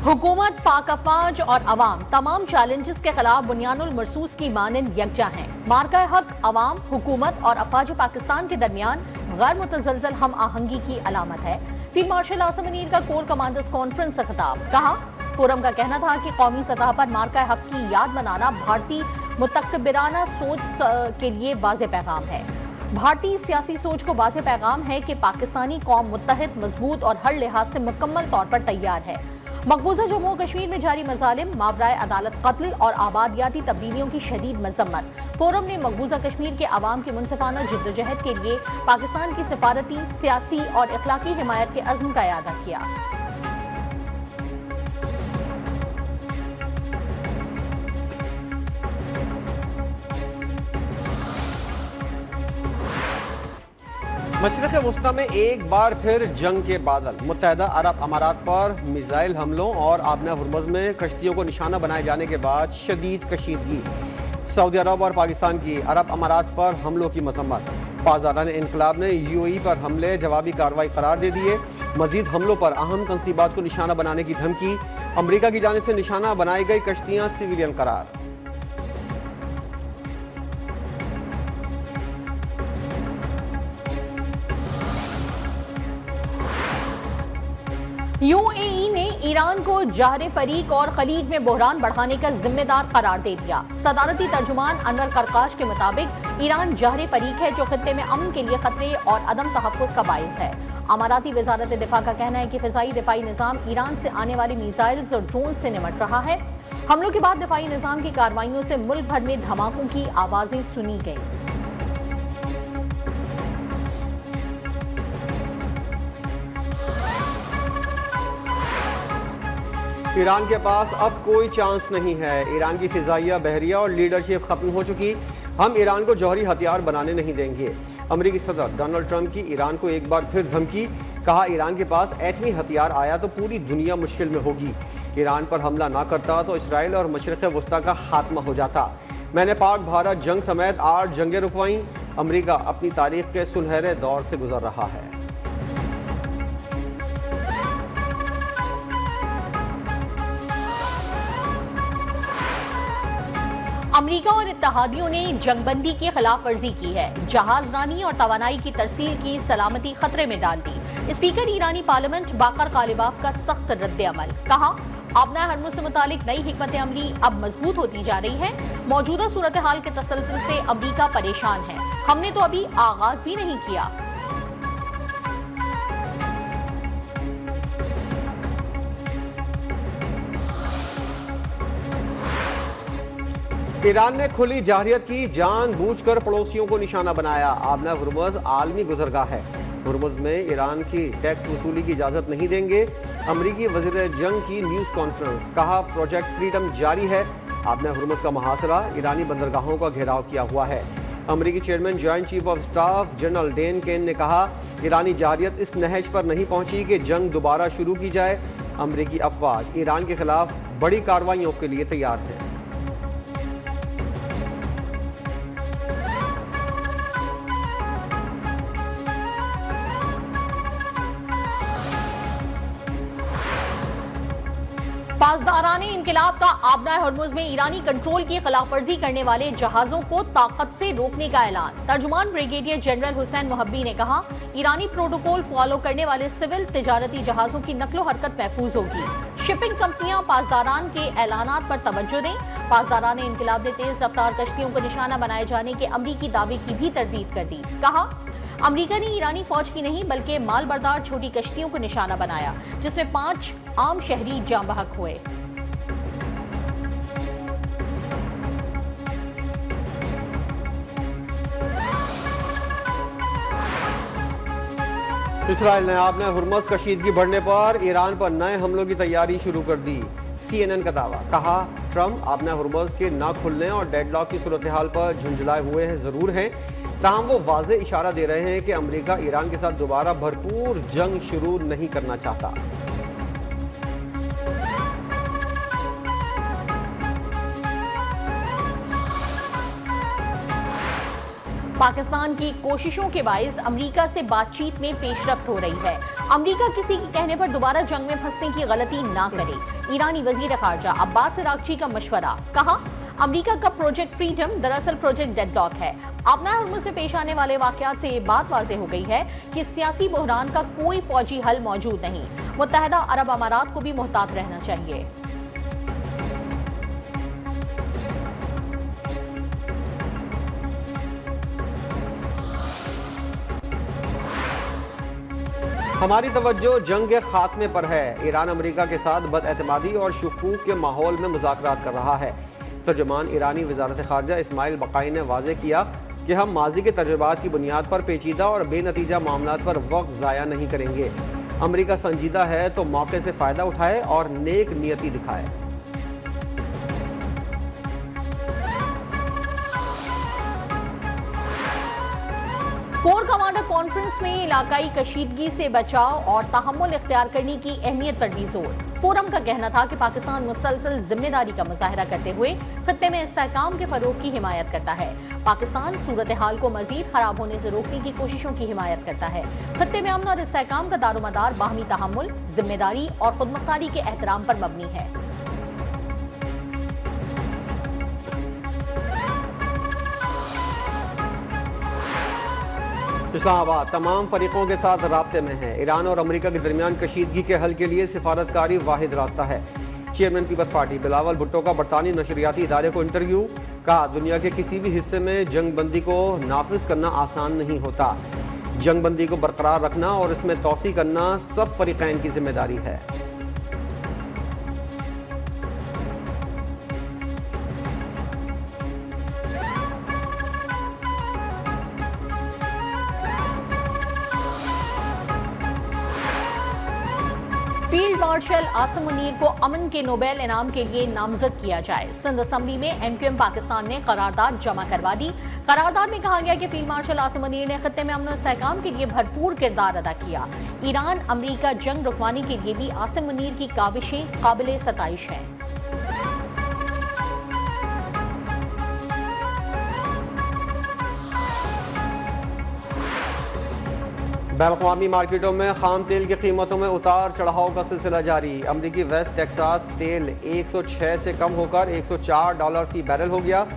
हुकूमत, पाक अफवाज और अवाम तमाम चैलेंजेस के खिलाफ बुनियानुल मरसूस की मानंद यकजा हैं। मार्का हक अवाम, हुकूमत और अफवाज पाकिस्तान के दरमियान गैर मुतज़लज़ल हम आहंगी की अलामत है। फील्ड मार्शल आसिम मुनीर का कोर कमांडर्स कॉन्फ्रेंस से खिताब। कहा, फोरम का कहना था कि कौमी सतह पर मार्का हक की याद बनाना भारतीय मुतकब्बिराना सोच के लिए वाज़ेह पैगाम है। भारतीय सियासी सोच को वाज़ेह पैगाम है कि पाकिस्तानी कौम मुत्तहिद, मजबूत और हर लिहाज से मुकम्मल तौर पर तैयार है। मकबूजा जम्मू कश्मीर में जारी मजालिम, मावराए अदालत कत्ल और आबादियाती तब्दीलियों की शदीद मजम्मत। फोरम ने मकबूजा कश्मीर के अवाम की मुनसिफाना जिद्दोजहद के लिए पाकिस्तान की सिफारती, सियासी और इखलाकी हिमायत के अज़्म का इआदा किया। मशरिक़ वुस्ता में एक बार फिर जंग के बादल। मुत्तहिदा अरब अमारात पर मिसाइल हमलों और आबना हुर्मुज़ में कश्तियों को निशाना बनाए जाने के बाद शदीद कशीदगी। सऊदी अरब और पाकिस्तान की अरब अमारात पर हमलों की मजम्मत। पासदारान इनकलाब ने UAE पर हमले जवाबी कार्रवाई करार दे दिए। मजीद हमलों पर अहम तंसीबात को निशाना बनाने की धमकी। अमरीका की जानिब से निशाना बनाई गई कश्तियाँ सिविलियन करार। UAE ने ईरान को जहर फरीक और खलीज में बहरान बढ़ाने का जिम्मेदार करार दे दिया। सदारती तर्जुमान अनवर करकाश के मुताबिक ईरान जहर फरीक है जो खित्ते में अमन के लिए खतरे और अदम तहफ़्फ़ुज़ का बाइस है। अमाराती वजारत दिफा का कहना है कि फ़िज़ाई दिफाई निज़ाम ईरान से आने वाली मिसाइल्स और ड्रोन से निमट रहा है। हमलों के बाद दिफाई निज़ाम की कार्रवाइयों से मुल्क भर में धमाकों की आवाज़ें सुनी गईं। ईरान के पास अब कोई चांस नहीं है। ईरान की फिजाइया, बहरिया और लीडरशिप खत्म हो चुकी। हम ईरान को जौहरी हथियार बनाने नहीं देंगे। अमेरिकी सदर डोनाल्ड ट्रंप की ईरान को एक बार फिर धमकी। कहा, ईरान के पास एटमी हथियार आया तो पूरी दुनिया मुश्किल में होगी। ईरान पर हमला ना करता तो इसराइल और मशरिक़ वुस्ता का खात्मा हो जाता। मैंने पाक भारत जंग समेत 8 जंगें रुकवाईं। अमेरिका अपनी तारीख के सुनहरे दौर से गुजर रहा है। अमेरिका और इत्तेहादियों ने जंगबंदी की खिलाफ वर्जी की है। जहाज रानी और तवानाई की तरसील की सलामती खतरे में डाल दी। स्पीकर ईरानी पार्लियामेंट बाकर कालिबाफ का सख्त रद्द-ए-अमल। कहा, आबना हरमुज़ से मुतालिक नई हिकमत अमली अब मजबूत होती जा रही है। मौजूदा सूरत हाल के तसलसल से अमेरिका परेशान है। हमने तो अभी आगाज भी नहीं किया। ईरान ने खुली जाहिरियत की, जानबूझकर पड़ोसियों को निशाना बनाया। आबना हुर्मुज़ आलमी गुजरगाह है। हुर्मुज़ में ईरान की टैक्स वसूली की इजाज़त नहीं देंगे। अमरीकी वज़ीर जंग की न्यूज़ कॉन्फ्रेंस। कहा, प्रोजेक्ट फ्रीडम जारी है। आबना हुर्मुज़ का मुहासरा, ईरानी बंदरगाहों का घेराव किया हुआ है। अमरीकी chairman joint chief of staff general Dan Caine ने कहा, ईरानी जाहिरियत इस नहज पर नहीं पहुंची कि जंग दोबारा शुरू की जाए। अमरीकी अफवाज ईरान के खिलाफ बड़ी कार्रवाइयों के लिए तैयार हैं। पासदारान इनकिलाब का आबना हुर्मुज़ में ईरानी कंट्रोल की खिलाफ वर्जी करने वाले जहाजों को ताकत से रोकने का ऐलान। तर्जुमान ब्रिगेडियर जनरल हुसैन मोहब्बी ने कहा, ईरानी प्रोटोकॉल फॉलो करने वाले सिविल तिजारती जहाजों की नकलो हरकत महफूज होगी। शिपिंग कंपनियां पासदारान के ऐलानात पर तवज्जो दें। पासदारान इनकिलाब ने तेज रफ्तार कश्तियों को निशाना बनाए जाने के अमरीकी दावे की भी तरदीद कर दी। कहा, अमरीका ने ईरानी फौज की नहीं बल्कि मालबरदार छोटी कश्तियों को निशाना बनाया, जिसमें 5 आम शहरी जाँ बहक हुए। इसराइल ने आबना हुर्मुज़ कशीदगी बढ़ने पर ईरान पर नए हमलों की तैयारी शुरू कर दी। CNN का दावा। कहा, ट्रंप आबना हुर्मुज़ के न खुलने और डेडलॉक की सूरत हाल पर झुंझलाए हुए हैं जरूर हैं, ताहम वो वाज़े इशारा दे रहे हैं कि अमेरिका ईरान के साथ दोबारा भरपूर जंग शुरू नहीं करना चाहता। पाकिस्तान की कोशिशों के बायस अमेरिका से बातचीत में पेशरफ्त हो रही है। अमेरिका किसी के कहने पर दोबारा जंग में फंसने की गलती ना करे। ईरानी वजीर खारजा अब्बास अरागची का मशवरा। कहा, अमेरिका का प्रोजेक्ट फ्रीडम दरअसल प्रोजेक्ट डेडलॉक है। अपना हुर्मुज़ में पेश आने वाले वाकयात से ये बात वाज़ेह हो गई है कि सियासी बहरान का कोई फौजी हल मौजूद नहीं। मुत्तहिदा अरब अमारात को भी मुहतात रहना चाहिए। हमारी तवज्जो जंग के खात्मे पर है। ईरान अमेरिका के साथ बदएतमादी और शुकूक के माहौल में मुज़ाकरात कर रहा है। तर्जुमान ईरानी वज़ारत ख़ारजा इस्माइल बक़ाई ने वाज़ेह किया कि हम माजी के तजुर्बात की बुनियाद पर पेचीदा और बेनतीजा मामलात पर वक्त ज़ाया नहीं करेंगे। अमेरिका संजीदा है तो मौके से फ़ायदा उठाए और नेक नियति दिखाए। कोर कमांडर कॉन्फ्रेंस में इलाकाई कशीदगी से बचाव और तहम्मुल इख्तियार करने की अहमियत पर भी जोर। फोरम का कहना था कि पाकिस्तान मुसलसल जिम्मेदारी का मुजाहरा करते हुए खत्ते में इस्तेहकाम के फरोग की हिमायत करता है। पाकिस्तान सूरत हाल को मजीद खराब होने से रोकने की कोशिशों की हिमायत करता है। खत्ते में अमन और इस्तेहकाम का दारोमदार बाहमी तहम्मुल, जिम्मेदारी और खुदमुख्तारी के एहतराम पर मबनी है। इस्लामाबाद तमाम फरीकों के साथ राब्ते में है। ईरान और अमेरिका के दरमियान कशीदगी के हल के लिए सिफारतकारी वाहिद रास्ता है। Chairman people's party Bilawal Bhutto का बरतानी नशरियाती इदारे को इंटरव्यू। कहा, दुनिया के किसी भी हिस्से में जंग बंदी को नाफिज करना आसान नहीं होता। जंग बंदी को बरकरार रखना और इसमें तोसी करना सब फरीकैन की जिम्मेदारी है। फील्ड मार्शल आसिम मुनीर को अमन के नोबेल इनाम के लिए नामजद किया जाए। सिंध असम्बली में एमक्यूएम पाकिस्तान ने करारदाद जमा करवा दी। करारदाद में कहा गया कि फील्ड मार्शल आसिम मुनीर ने खत्ते में अमन और इस्तेहकाम के लिए भरपूर किरदार अदा किया। ईरान अमेरिका जंग रुकवाने के लिए भी आसिम मुनीर की काविशें काबिले सताइश हैं। बैनुल-अक़वामी मार्केटों में खाम तेल की कीमतों में उतार चढ़ाव का सिलसिला जारी। अमरीकी वेस्ट टेक्सास तेल 106 से कम होकर $104 फी बैरल हो गया।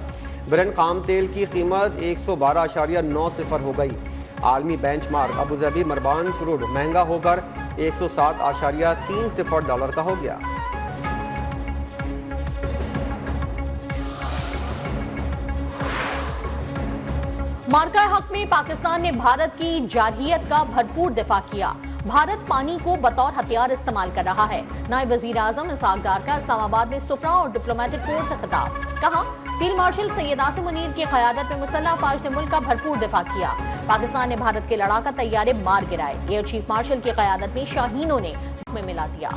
ब्रेंट खाम तेल की कीमत 112.90 हो गई। आलमी बेंचमार्क अबू धाबी मरबान क्रूड महंगा होकर $107.30 का हो गया। मार्का हक में पाकिस्तान ने भारत की जारहियत का भरपूर दिफा किया। भारत पानी को बतौर हथियार इस्तेमाल कर रहा है। नायब वजीर आजम इसहाक डार का इस्लामाबाद में सुपरा और डिप्लोमेटिक कोर से खिताब। कहा, फील्ड मार्शल सैयद आसिम मुनीर की क़यादत में मुसल्लह अफवाज ने मुल्क का भरपूर दिफा किया। पाकिस्तान ने भारत के लड़ाका तैयारे मार गिराए। एयर चीफ मार्शल की क़यादत में शाहीनों ने में मिला दिया।